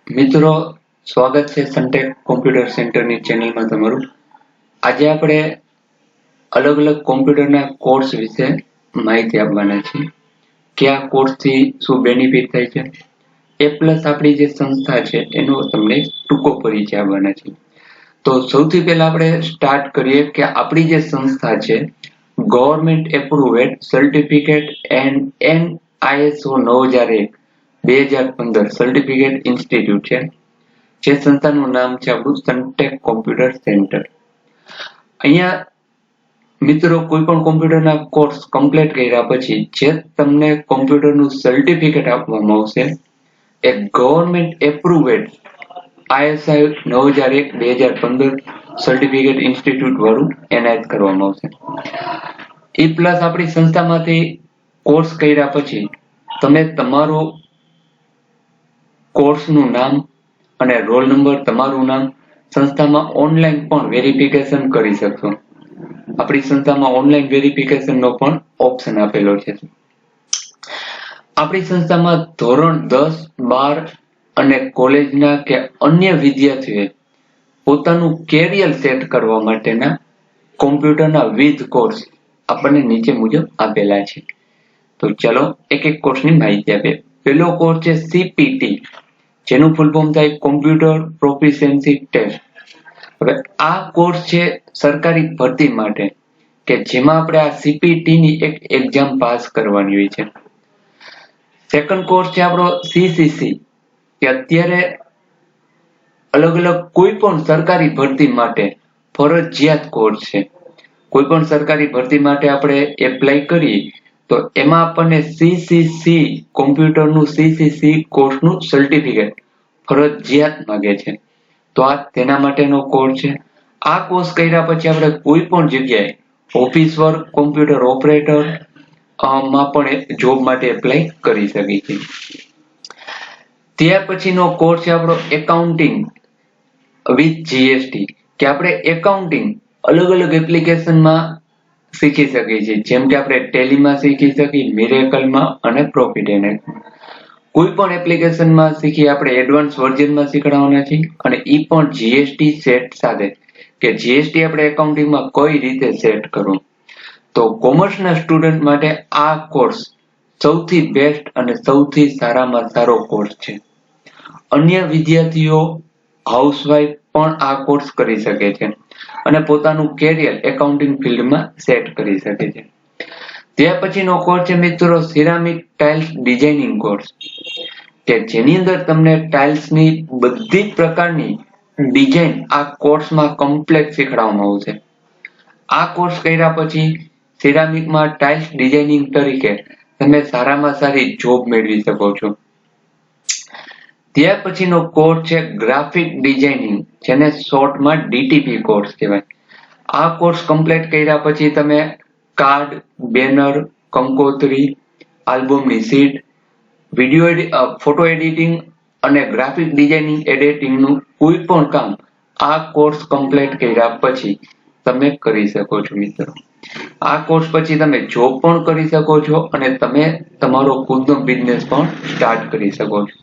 મિત્રો, સ્વાગત છે સનટેક કોમ્પ્યુટર સેન્ટરની ચેનલમાં તમારું. આજે આપણે અલગ અલગ કોમ્પ્યુટરના કોર્સ વિશે માહિતી આપવાના છીએ કે આ કોર્સથી શું બેનિફિટ થાય છે. એ પ્લસ આપણી જે સંસ્થા છે એનો તમને ટૂંકો પરિચય આપવાના છે. તો સૌથી પહેલા આપણે સ્ટાર્ટ કરીએ કે આપણી જે સંસ્થા છે government approved certificate and ISO 9001/2015 certificate institute છે. જે સંસ્થાનું નામ છે આપણું સનટેક કોમ્પ્યુટર સેન્ટર. અહીંયા મિત્રો કોઈ પણ કોમ્પ્યુટરના કોર્સ કમ્પ્લીટ કર્યા પછી જે તમને કોમ્પ્યુટરનું સર્ટિફિકેટ આપવામાં આવશે એ ગવર્મેન્ટ એપ્રુવેડ ISI 9001/2015 સર્ટિફિકેટ ઇન્સ્ટિટ્યૂટ વાળું એનાયત કરવામાં આવશે. એ પ્લસ આપણી સંસ્થામાંથી કોર્સ કર્યા પછી તમે તમારો કોર્સનું નામ અને રોલ નંબર, તમારું નામ સંસ્થામાં ઓનલાઈન પણ વેરિફિકેશન કરી શકશો. આપણી સંસ્થામાં ઓનલાઈન વેરિફિકેશનનો પણ ઓપ્શન આપેલો છે. આપણી સંસ્થામાં ધોરણ 10, 12 અને કોલેજના કે અન્ય વિદ્યાર્થીઓએ પોતાનું કેરિયર સેટ કરવા માટેના કોમ્પ્યુટરના વિવિધ કોર્સ આપણને નીચે મુજબ આપેલા છે. તો ચલો એક એક કોર્સની માહિતી આપીએ. પહેલો કોર્સ છે CPT, જેનું ફૂલ ફોર્મ થાય કોમ્પ્યુટર પ્રોફિશિયન્સી ટેસ્ટ. હવે આ કોર્સ છે સરકારી ભરતી માટે કે જેમાં આપણે આ CPT ની એક એક્ઝામ પાસ કરવાની હોય છે. સેકન્ડ કોર્સ છે આપણો CCC, કે અત્યારે અલગ અલગ કોઈ પણ સરકારી ભરતી માટે ફરજિયાત કોર્સ છે. કોઈ પણ સરકારી ભરતી માટે આપણે એપ્લાય કરીએ તો એમાં આપણને CCC કોમ્પ્યુટરનું CCC કોર્સનું સર્ટિફિકેટ ફરજિયાત માંગે છે. તો આ તેના માટેનો કોર્સ છે. આ કોર્સ કર્યા પછી આપણે કોઈ પણ જગ્યાએ ઓફિસ વર્ક, કોમ્પ્યુટર ઓપરેટર માં પણ જોબ માટે એપ્લાય કરી શકીએ છીએ. ત્યાર પછીનો કોર્સ છે આપણો એકાઉન્ટિંગ વિથ GST, કે આપણે એકાઉન્ટિંગ અલગ અલગ એપ્લિકેશનમાં શીખી શકીએ છીએ. જેમ કે આપણે ટેલીમાં શીખી શકીએ, મિરેકલમાં અને પ્રોફિટ એન્ડ લોસ. કોઈ પણ એપ્લિકેશનમાં શીખી આપણે એડવાન્સ વર્ઝનમાં શીખવાડવાના છીએ અને એ પણ GST સેટ સાથે, કે GST આપણે એકાઉન્ટિંગમાં કઈ રીતે સેટ કરવું. તો કોમર્સના સ્ટુડન્ટ માટે આ કોર્સ સૌથી બેસ્ટ અને સૌથી સારામાં સારો કોર્સ છે. અન્ય વિદ્યાર્થીઓ, હાઉસવાઈફ પણ આ કોર્સ કરી શકે છે અને પોતાનું કેરિયર એકાઉન્ટિંગ ફિલ્ડમાં સેટ કરી શકે છે. ત્યાર પછીનો કોર્સ છે મિત્રો સિરામિક ટાઇલ્સ ડિઝાઇનિંગ કોર્સ, કે જેની અંદર તમને ટાઇલ્સની બધી પ્રકારની ડિઝાઇન આ કોર્સમાં કમ્પ્લીટ શીખવાડવામાં આવશે. આ કોર્સ કર્યા પછી સિરામિકમાં ટાઇલ્સ ડિઝાઇનિંગ તરીકે તમે સારામાં સારી જોબ મેળવી શકો છો. ત્યાર પછીનો કોર્સ છે ગ્રાફિક ડિઝાઇનિંગ, જેને શોર્ટમાં DTP કોર્સ કહેવાય. આ કોર્સ કમ્પ્લીટ કર્યા પછી તમે કાર્ડ, બેનર, કંકોત્રી, આલ્બમની શીટ, વિડીયો ફોટો એડિટિંગ અને ગ્રાફિક ડિઝાઇનિંગ એડિટિંગનું કોઈ પણ કામ આ કોર્સ કમ્પ્લીટ કર્યા પછી તમે કરી શકો છો મિત્રો. આ કોર્સ પછી તમે જોબ પણ કરી શકો છો અને તમે તમારો ખુદનો બિઝનેસ પણ સ્ટાર્ટ કરી શકો છો.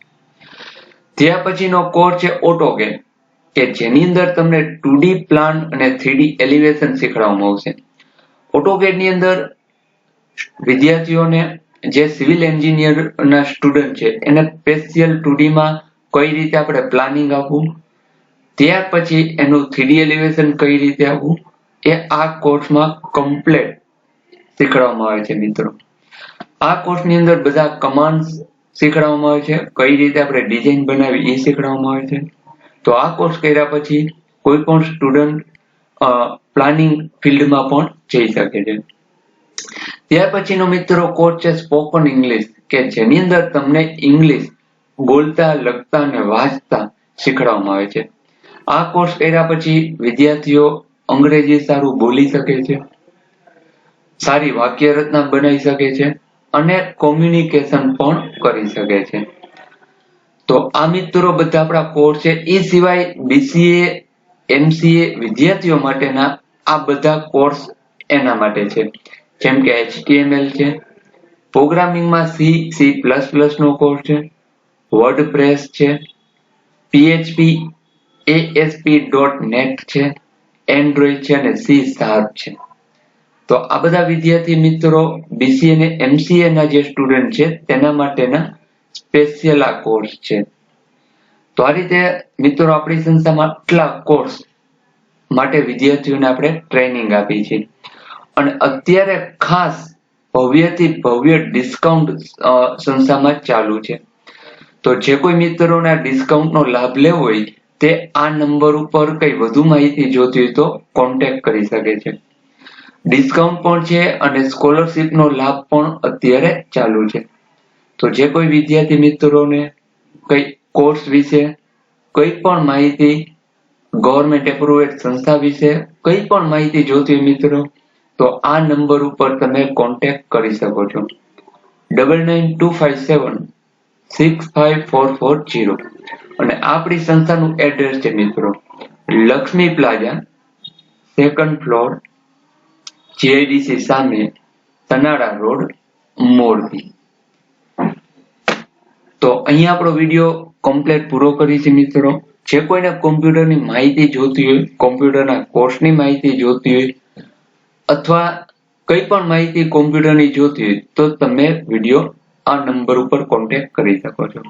ત્યાર પછીનો કોર્સ છે AutoCAD, કે જેની અંદર તમને 2D પ્લાન અને 3D એલિવેશન શીખવાડવામાં આવશે. AutoCAD ની અંદર વિદ્યાર્થીઓને જે સિવિલ એન્જિનિયરના સ્ટુડન્ટ છે એને સ્પેશિયલ 2D માં કઈ રીતે આપણે પ્લાનિંગ આપવું, ત્યાર પછી એનું 3D એલિવેશન કઈ રીતે આપવું, એ આ કોર્સમાં કમ્પ્લીટ શીખવાડવામાં આવે છે મિત્રો. આ કોર્સની અંદર બધા કમાન્ડ શીખવાડવામાં આવે છે, કઈ રીતે આપણે ડિઝાઇન બનાવી એ શીખવાડવામાં આવે છે. તો આ કોર્સ કર્યા પછી કોઈ પણ સ્ટુડન્ટ પ્લાનિંગ ફિલ્ડમાં પણ જઈ શકે છે. ત્યાર પછીનો મિત્રો કોર્સ છે સ્પોકન ઇંગ્લિશ, કે જેની અંદર તમને ઇંગ્લિશ બોલતા, લખતા અને વાંચતા શીખવાડવામાં આવે છે. આ કોર્સ કર્યા પછી વિદ્યાર્થીઓ અંગ્રેજી સારું બોલી શકે છે, સારી વાક્ય રચના બનાવી શકે છે અને કોમ્યુનિકેશન પણ કરી શકે છે. તો આ મિત્રો બધા આપણા કોર્સ છે. એ સિવાય BCA, MCA વિદ્યાર્થીઓ માટેના આ બધા કોર્સ એના માટે છે. જેમ કે HTML છે, પ્રોગ્રામિંગમાં C++ નો કોર્સ છે, વર્ડપ્રેસ છે, PHP ASP.NET છે, Android છે અને C# છે. તો આ બધા વિદ્યાર્થી મિત્રો BCA અને MCA ના જે સ્ટુડન્ટ છે તેના માટેના સ્પેશિયલ આ કોર્સ છે. તો આ રીતે મિત્રો આપણી સંસ્થામાં આટલા કોર્સ માટે વિદ્યાર્થીઓને આપણે ટ્રેનિંગ આપી છે અને અત્યારે ખાસ ભવ્યથી ભવ્ય ડિસ્કાઉન્ટ સંસ્થામાં ચાલુ છે. તો જે કોઈ મિત્રોને આ ડિસ્કાઉન્ટનો લાભ લેવો હોય તે આ નંબર ઉપર કઈ વધુ માહિતી જોતી હોય તો કોન્ટેક્ટ કરી શકે છે. ડિસ્કાઉન્ટ પણ છે અને સ્કોલરશિપનો લાભ પણ અત્યારે ચાલુ છે. તો જે કોઈ વિદ્યાર્થી મિત્રોને કઈ કોર્સ વિશે કઈ પણ માહિતી, ગવર્મેન્ટ એપ્રુવેડ સંસ્થા વિશે કઈ પણ માહિતી જોતી હોય મિત્રો તો આ નંબર ઉપર તમે કોન્ટેક્ટ કરી શકો છો. 9925765440 અને આપણી સંસ્થાનું એડ્રેસ છે મિત્રો Lakshmi plaza, 2nd floor, GIDC સામે, તનાળા રોડ, મોરબી. તો અહીંયા આપણો વિડીયો કમ્પ્લીટ પૂરો કરી છે મિત્રો. જે કોઈને કોમ્પ્યુટરની માહિતી જોતી હોય, કોમ્પ્યુટરના કોર્સની માહિતી જોતી હોય અથવા કઈ પણ માહિતી કોમ્પ્યુટરની જોતી હોય તો તમે વિડીયો આ નંબર ઉપર કોન્ટેક્ટ કરી શકો છો.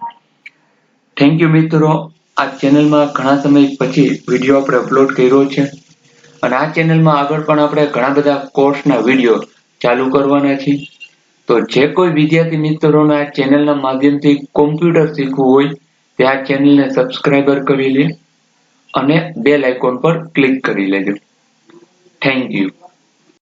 થેન્ક યુ મિત્રો. આ ચેનલમાં ઘણા સમય પછી વિડીયો આપણે અપલોડ કર્યો છે અને આ ચેનલમાં આગળ પણ આપણે ઘણા બધા કોર્સના વિડીયો ચાલુ કરવાના છીએ. તો જે કોઈ વિદ્યાર્થી મિત્રોને આ ચેનલના માધ્યમથી કોમ્પ્યુટર શીખવું હોય તે આ ચેનલને સબસ્ક્રાઇબર કરી લે અને બેલ આઇકોન પર ક્લિક કરી લેજો. Thank you.